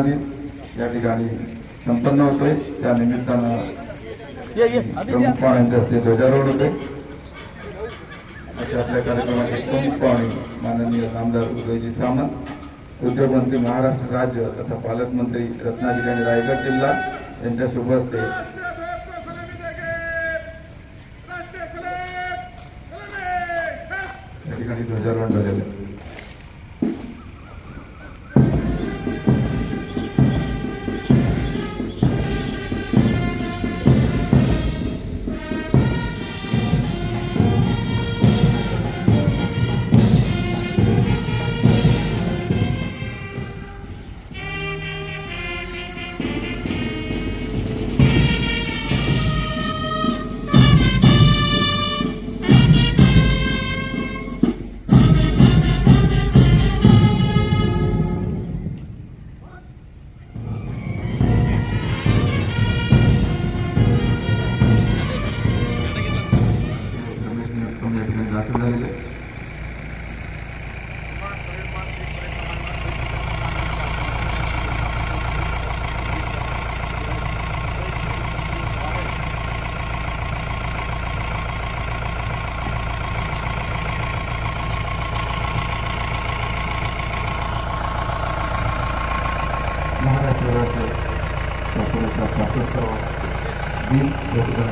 दिन या ठिकाणी संपन्न होतोय। त्या निमित्तानं प्रमुख पाहुण्यांचे हस्ते ध्वजारोहण होते। अशा आपल्या कार्यक्रमाचे प्रमुख पाहुणे माननीय आमदार उदयजी सामंत, उद्योगमंत्री महाराष्ट्र राज्य तथा पालकमंत्री रत्नागिरी आणि रायगड जिल्हा यांच्या शुभ हस्ते या ठिकाणी ध्वजारोहण झालेलं आहे।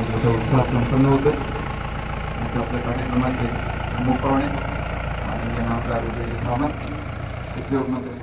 मोठा उत्साह संपन्न होतो। आपल्या कार्यक्रमाचे प्रमुख पाहुणे माननीय आमदार उदयजी सामंत, उद्योगमंत्री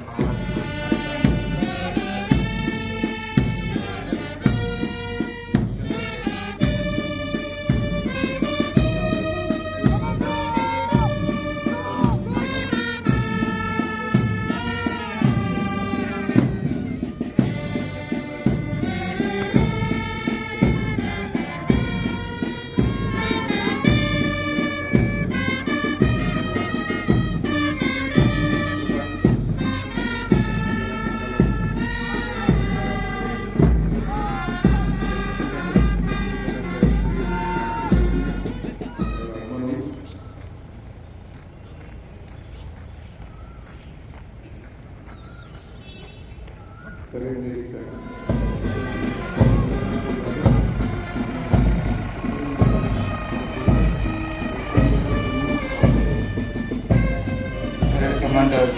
कमांडर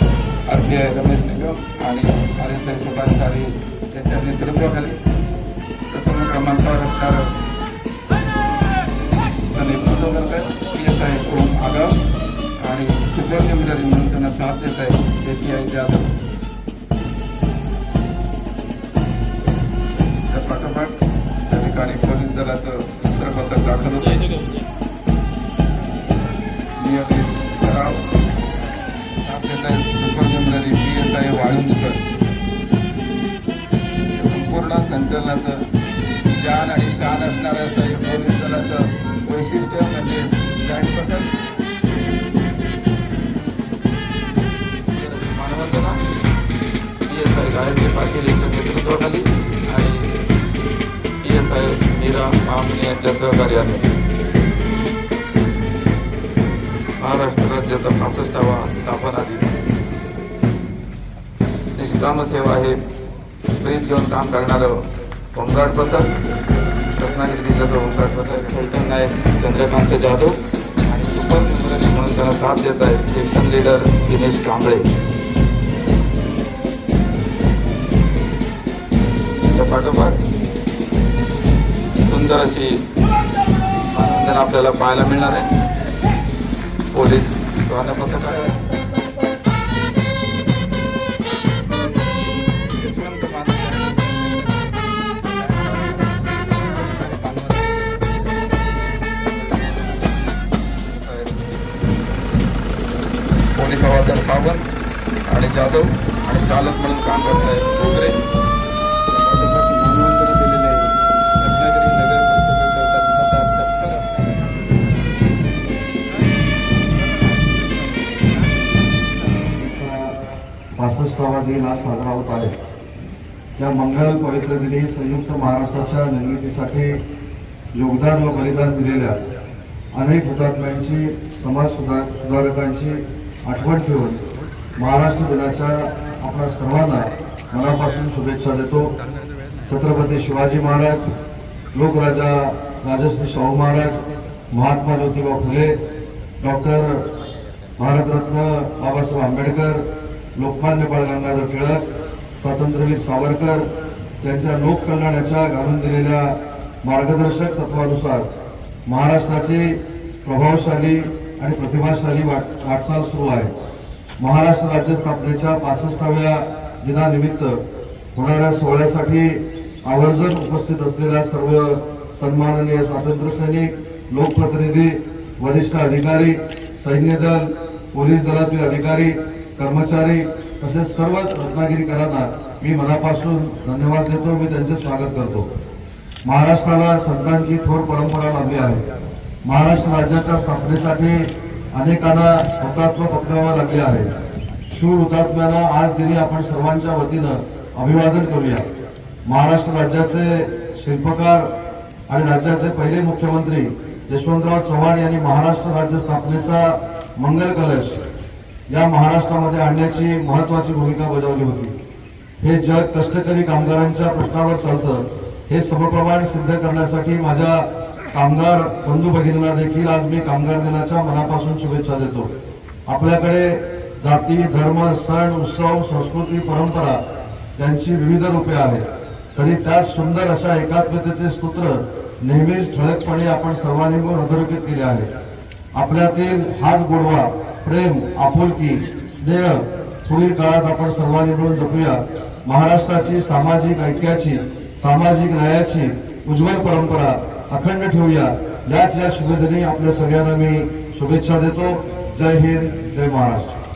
RPI रमेश निगम आणि RSI सुभाष साळी यांच्या नेतृत्वाखाली प्रथम क्रमांकावर असणारं नेतृत्व करत आहे PSI ओम आगाव आणि सुपरन्युमररी म्हणून त्यांना साथ देत आहे API जाधव। त्या पाठोपाठ त्या ठिकाणी पोलीस दलाचं दुसरं पथक दाखल होतं। सराव सुपरन्युमररी PSI वाळुंजकर संपूर्ण संचलनाचं जान आणि शान असणारं असं हे पोलीस दलाचं वैशिष्ट्य म्हणजे जॉईंट पथक। मानवंदना PSI गायत्री पाटील यांच्या नेतृत्वाखाली आणि PSI मीरा मामनी यांच्या सहकार्याने महाराष्ट्र राज्याचा 65वा स्थापना दिन निष्काम सेवा हे प्रीत घेऊन काम करणारं होमगार्ड पथक, रत्नागिरी जिल्ह्याचं होमगार्ड पथक फलटण नायक चंद्रकांत जाधव आणि सुपरन्युमररी म्हणून त्यांना साथ देत आहेत सेक्शन लीडर दिनेश कांबळे। त्या पाठोपाठ सुंदर अशी मानवंदना आपल्याला पाहायला मिळणार आहे। पोलीस स्वान पथक आहे, पोलीस हवालदार सावंत आणि जाधव आणि चालक म्हणून काम करत आहेत डोगरे। दिलेले रत्नागिरी नगर परिषदेचे 65वा दिन आज साजरा होत आहे। या मंगल पवित्र दिनी संयुक्त महाराष्ट्राच्या निर्मितीसाठी योगदान व बलिदान दिलेल्या अनेक हुतात्म्यांची समाज सुधारकांची आठवण ठेवून महाराष्ट्र दिनाच्या आपल्या सर्वांना मनापासून शुभेच्छा देतो. छत्रपती शिवाजी महाराज, लोकराजा राजश्री शाहू महाराज, महात्मा ज्योतिबा फुले, डॉक्टर भारतरत्न बाबासाहेब आंबेडकर, लोकमान्य बाळ गंगाधर टिळक, स्वातंत्र्यवीर सावरकर यांच्या लोककल्याणाच्या घालून दिलेल्या मार्गदर्शक तत्वानुसार महाराष्ट्राची प्रभावशाली आणि प्रतिभाशाली वाटचाल सुरू आहे. महाराष्ट्र राज्य स्थापनेच्या 65व्या दिनानिमित्त होणाऱ्या सोहळ्यासाठी आवर्जून उपस्थित असलेल्या सर्व सन्माननीय स्वातंत्र्य सैनिक, लोकप्रतिनिधी, वरिष्ठ अधिकारी, सैन्य दल, पोलीस दलातील अधिकारी, कर्मचारी तसेच सर्वच रत्नागिरीकरांना मी मनापासून धन्यवाद देतो. मी त्यांचे स्वागत करतो. महाराष्ट्राला संतांची थोर परंपरा लाभली आहे. महाराष्ट्र राज्याच्या स्थापनेसाठी अनेकांना हुतात्मा पत्करावे लागले आहे. शूर हुतात्म्यांना आज दिनी आपण सर्वांच्या वतीनं अभिवादन करूया. महाराष्ट्र राज्याचे शिल्पकार आणि राज्याचे पहिले मुख्यमंत्री यशवंतराव चव्हाण यांनी महाराष्ट्र राज्य स्थापनेचा मंगल कलश या महाराष्ट्रामध्ये आणण्याची महत्त्वाची भूमिका बजावली होती. हे जग कष्टकरी कामगारांच्या प्रश्नावर चालतं हे समप्रमाण सिद्ध करण्यासाठी माझ्या कामगार बंधू भगिनींना देखील आज मी कामगार दिनाच्या मनापासून शुभेच्छा देतो. आपल्याकडे जाती, धर्म, सण, उत्सव, संस्कृती, परंपरा यांची विविध रूपे आहेत. तरी त्यात सुंदर अशा एकात्मतेचे सूत्र नेहमीच ठळकपणे आपण सर्वांनी मिळून अधोरेखित केले आहे. आपल्यातील हाच गोडवा, प्रेम, आपुलकी, स्नेह पुढील काळात आपण सर्वांनी मिळून जपूया. महाराष्ट्राची सामाजिक ऐक्याची, सामाजिक न्यायाची उज्ज्वल परंपरा अखंड ठेवूया. याच या शुभदिनी आपल्या सगळ्यांना मी शुभेच्छा देतो. जय हिंद, जय महाराष्ट्र.